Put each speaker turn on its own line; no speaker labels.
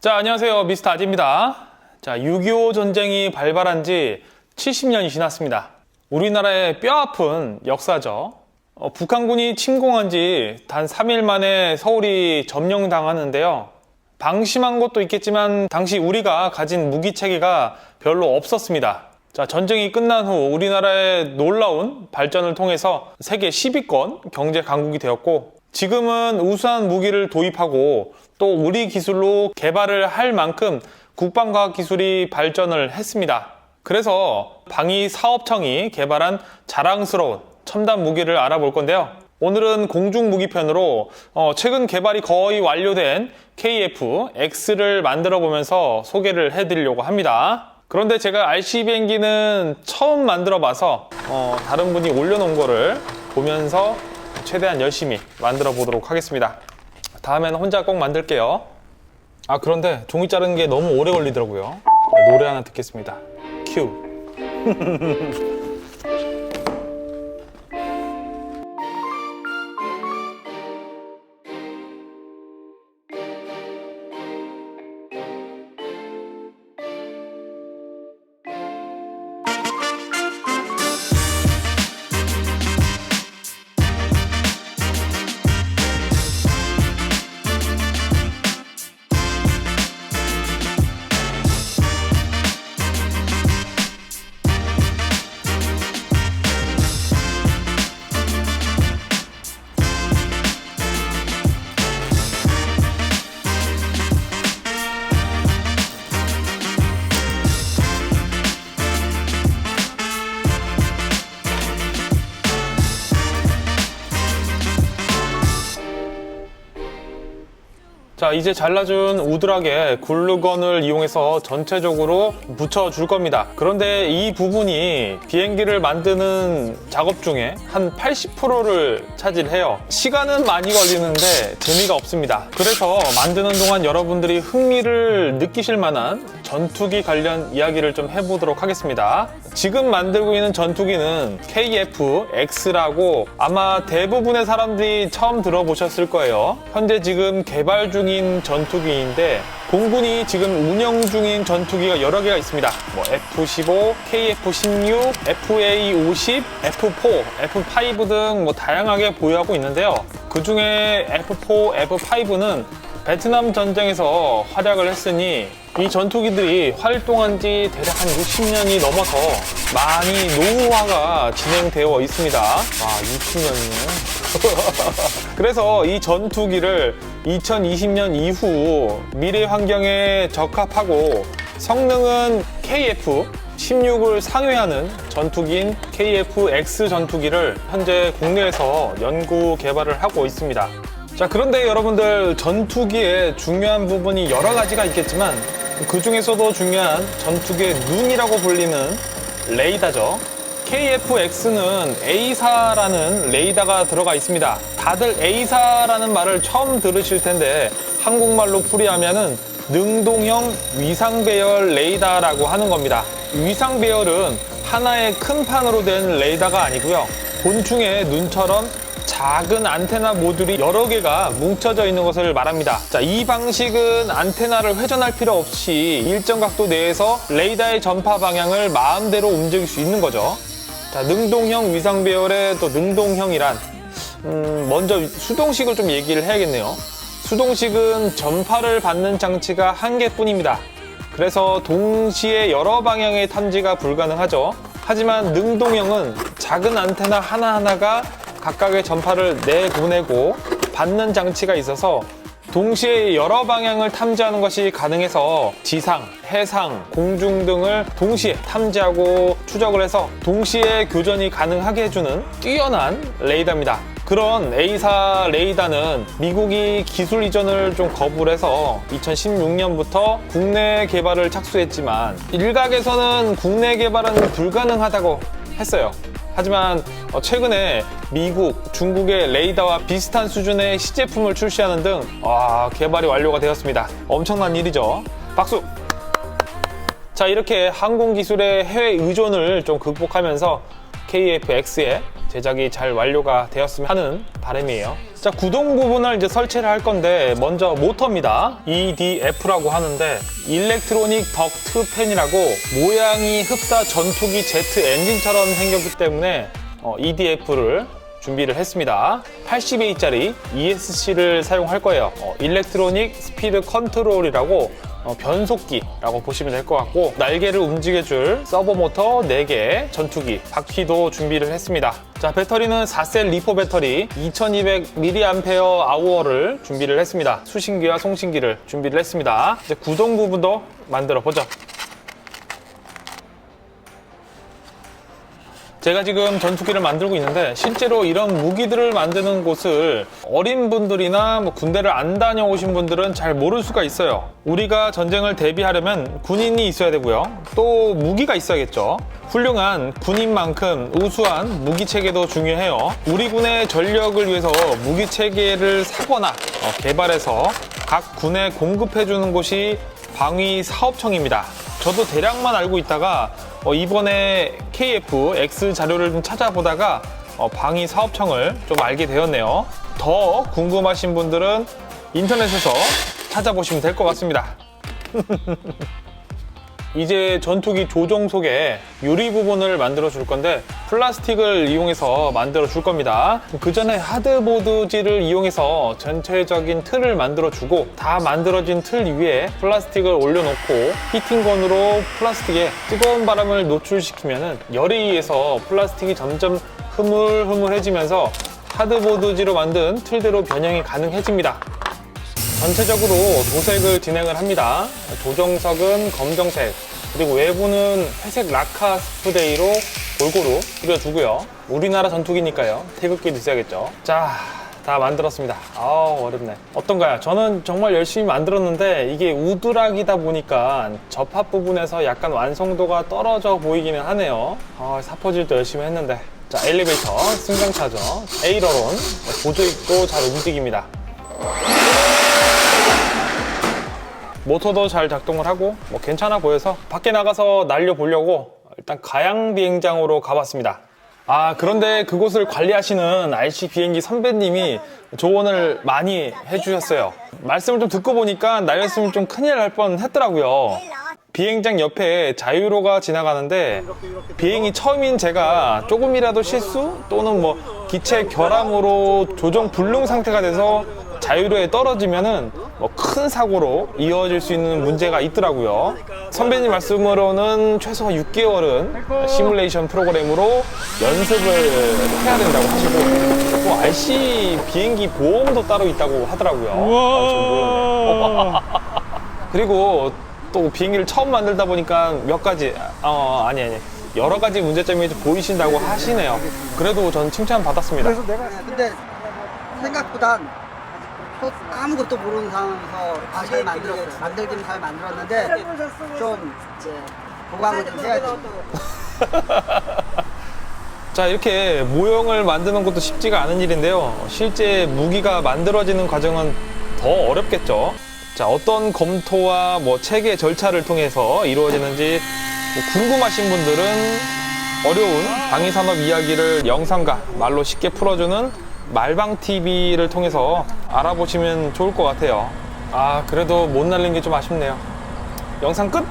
자, 안녕하세요. 미스터 아지입니다. 자, 6.25 전쟁이 발발한 지 70년이 지났습니다. 우리나라의 뼈아픈 역사죠. 북한군이 침공한 지 단 3일 만에 서울이 점령당하는데요. 방심한 것도 있겠지만 당시 우리가 가진 무기 체계가 별로 없었습니다. 자, 전쟁이 끝난 후 우리나라의 놀라운 발전을 통해서 세계 10위권 경제 강국이 되었고, 지금은 우수한 무기를 도입하고 또 우리 기술로 개발을 할 만큼 국방과학기술이 발전을 했습니다. 그래서 방위사업청이 개발한 자랑스러운 첨단 무기를 알아볼 건데요. 오늘은 공중무기편으로 최근 개발이 거의 완료된 KF-X를 만들어 보면서 소개를 해드리려고 합니다. 그런데 제가 RC 비행기는 처음 만들어 봐서 다른 분이 올려놓은 거를 보면서 최대한 열심히 만들어 보도록 하겠습니다. 다음에는 혼자 꼭 만들게요. 그런데 종이 자르는 게 너무 오래 걸리더라고요. 노래 하나 듣겠습니다. 큐. 자, 이제 잘라준 우드락에 글루건을 이용해서 전체적으로 붙여줄 겁니다. 그런데 이 부분이 비행기를 만드는 작업 중에 한 80%를 차지해요. 시간은 많이 걸리는데 재미가 없습니다. 그래서 만드는 동안 여러분들이 흥미를 느끼실 만한 전투기 관련 이야기를 좀 해보도록 하겠습니다. 지금 만들고 있는 전투기는 KF-X라고 아마 대부분의 사람들이 처음 들어보셨을 거예요. 현재 지금 개발 중인 전투기인데 공군이 지금 운영 중인 전투기가 여러 개가 있습니다. F-15, KF-16, FA-50, F-4, F-5 등 다양하게 보유하고 있는데요. 그 중에 F-4, F-5는 베트남 전쟁에서 활약을 했으니 이 전투기들이 활동한 지 대략 한 60년이 넘어서 많이 노후화가 진행되어 있습니다. 60년이네요. 그래서 이 전투기를 2020년 이후 미래 환경에 적합하고 성능은 KF-16을 상회하는 전투기인 KF-X 전투기를 현재 국내에서 연구 개발을 하고 있습니다. 자, 그런데 여러분들, 전투기의 중요한 부분이 여러 가지가 있겠지만 그 중에서도 중요한 전투기의 눈이라고 불리는 레이더죠. KF-X는 A사라는 레이더가 들어가 있습니다. 다들 A사라는 말을 처음 들으실 텐데 한국말로 풀이하면은 능동형 위상배열 레이더라고 하는 겁니다. 위상배열은 하나의 큰 판으로 된 레이더가 아니고요. 곤충의 눈처럼 작은 안테나 모듈이 여러 개가 뭉쳐져 있는 것을 말합니다. 자, 이 방식은 안테나를 회전할 필요 없이 일정 각도 내에서 레이더의 전파 방향을 마음대로 움직일 수 있는 거죠. 자, 능동형 위상배열의 또 능동형이란 먼저 수동식을 좀 얘기를 해야겠네요. 수동식은 전파를 받는 장치가 한 개뿐입니다. 그래서 동시에 여러 방향의 탐지가 불가능하죠. 하지만 능동형은 작은 안테나 하나하나가 각각의 전파를 내보내고 받는 장치가 있어서 동시에 여러 방향을 탐지하는 것이 가능해서 지상, 해상, 공중 등을 동시에 탐지하고 추적을 해서 동시에 교전이 가능하게 해주는 뛰어난 레이더입니다. 그런 A사 레이더는 미국이 기술 이전을 좀 거부를 해서 2016년부터 국내 개발을 착수했지만 일각에서는 국내 개발은 불가능하다고 했어요. 하지만 최근에 미국, 중국의 레이더와 비슷한 수준의 시제품을 출시하는 등 개발이 완료가 되었습니다. 엄청난 일이죠. 박수! 자, 이렇게 항공기술의 해외 의존을 좀 극복하면서 KF-X에 제작이 잘 완료가 되었으면 하는 바람이에요. 자, 구동 부분을 이제 설치를 할 건데 먼저 모터입니다. EDF라고 하는데 일렉트로닉 덕트 팬이라고 모양이 흡사 전투기 제트 엔진처럼 생겼기 때문에 EDF를 준비를 했습니다. 80A짜리 ESC를 사용할 거예요. 일렉트로닉 스피드 컨트롤이라고 변속기라고 보시면 될 것 같고, 날개를 움직여줄 서버 모터 4개, 전투기, 바퀴도 준비를 했습니다. 자, 배터리는 4셀 리포 배터리 2200mAh를 준비를 했습니다. 수신기와 송신기를 준비를 했습니다. 이제 구동 부분도 만들어 보죠. 제가 지금 전투기를 만들고 있는데 실제로 이런 무기들을 만드는 곳을 어린 분들이나 군대를 안 다녀오신 분들은 잘 모를 수가 있어요. 우리가 전쟁을 대비하려면 군인이 있어야 되고요. 또 무기가 있어야겠죠. 훌륭한 군인만큼 우수한 무기 체계도 중요해요. 우리 군의 전력을 위해서 무기 체계를 사거나 개발해서 각 군에 공급해 주는 곳이 방위사업청입니다. 저도 대략만 알고 있다가 이번에 KF-X 자료를 좀 찾아보다가 방위사업청을 좀 알게 되었네요. 더 궁금하신 분들은 인터넷에서 찾아보시면 될 것 같습니다. 이제 전투기 조종 속에 유리 부분을 만들어 줄 건데 플라스틱을 이용해서 만들어 줄 겁니다. 그 전에 하드보드지를 이용해서 전체적인 틀을 만들어 주고, 다 만들어진 틀 위에 플라스틱을 올려놓고 히팅건으로 플라스틱에 뜨거운 바람을 노출시키면 열에 의해서 플라스틱이 점점 흐물흐물해지면서 하드보드지로 만든 틀대로 변형이 가능해집니다. 전체적으로 도색을 진행을 합니다. 조정석은 검정색, 그리고 외부는 회색 라카 스프레이로 골고루 뿌려주고요. 우리나라 전투기니까요. 태극기도 있어야겠죠. 자, 다 만들었습니다. 아우, 어렵네. 어떤가요? 저는 정말 열심히 만들었는데 이게 우드락이다 보니까 접합 부분에서 약간 완성도가 떨어져 보이기는 하네요. 사퍼질도 열심히 했는데. 자, 엘리베이터, 승강차죠. 에이러론, 보조입도 잘 움직입니다. 모터도 잘 작동을 하고 괜찮아 보여서 밖에 나가서 날려보려고 일단 가양 비행장으로 가봤습니다. 그런데 그곳을 관리하시는 RC 비행기 선배님이 조언을 많이 해주셨어요. 말씀을 좀 듣고 보니까 나였으면 좀 큰일 날 뻔 했더라고요. 비행장 옆에 자유로가 지나가는데 비행이 처음인 제가 조금이라도 실수 또는 기체 결함으로 조종 불능 상태가 돼서 자유로에 떨어지면은 큰 사고로 이어질 수 있는 문제가 있더라고요. 선배님 말씀으로는 최소 6개월은 시뮬레이션 프로그램으로 연습을 해야 된다고 하시고, 또 RC 비행기 보험도 따로 있다고 하더라고요. 전 몰랐네. 그리고 또 비행기를 처음 만들다 보니까 몇 가지 여러 가지 문제점이 보이신다고 하시네요. 그래도 전 칭찬 받았습니다.
그래서 내가 근데 생각보단 아무것도 모르는 상황에서 잘 만들었어요. 만들긴 잘 만들었는데 좀 이제 보강을 좀 해야 돼요.
자, 이렇게 모형을 만드는 것도 쉽지가 않은 일인데요. 실제 무기가 만들어지는 과정은 더 어렵겠죠. 자, 어떤 검토와 체계 절차를 통해서 이루어지는지 궁금하신 분들은 어려운 방위산업 이야기를 영상과 말로 쉽게 풀어주는 말방TV를 통해서 알아보시면 좋을 것 같아요. 그래도 못 날린 게 좀 아쉽네요. 영상 끝!